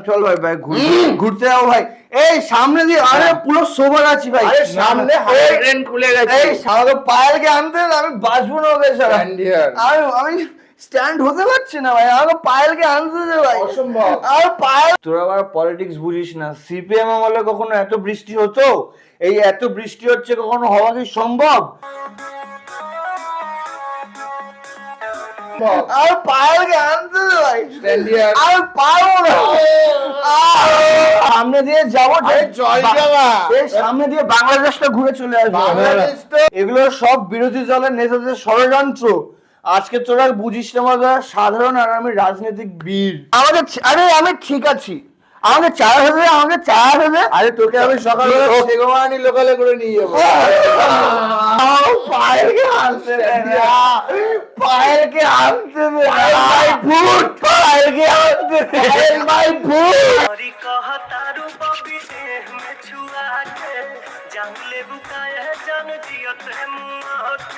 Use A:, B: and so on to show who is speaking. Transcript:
A: চল ভাই ভাই ঘুরতে যাবো ভাই। এই সামনে দিয়ে আরে পুরো সোবার আছি ভাই।
B: আরে সামনে ট্রেন খুলে গেছে।
A: এই সারা পায়েলকে আনতে আমি বাঁচবো না ওকে ছাড়া। আমি স্ট্যান্ড হতে পারছি না ভাই, আমাকে পায়েলকে আনতে দে ভাই।
B: অসম্ভব।
A: আর পায়েল তোরা আবার পলিটিক্স বুঝিস না। সিপিএম আমলে কখনো এত বৃষ্টি হতো? এই এত বৃষ্টি হচ্ছে কখনো হওয়া কি সম্ভব? আর পায়েলকে আনতে দে ভাই। আর পারবো না। সামনে দিয়ে যাবো, সামনে দিয়ে বাংলাদেশটা ঘুরে চলে আসবো। এগুলো সব বিরোধী দলের নেতাদের ষড়যন্ত্র। আজকে তোরা বুঝিস না আমরা সাধারণ আর আমি রাজনৈতিক বীর। আমাকে আরে আমি ঠিক আছি, আমাকে চার হবে।
B: আরে তোকে আমি সকালবেলা সেগোয়ানি লোকালে করে নিয়ে যাবো।
A: পায়েলকে আনতে দে না, পায়েলকে আনতে দে পায়েলকে আনতে দে ভাই ভূত।
C: जंगले बुकाया जन जियत मुआक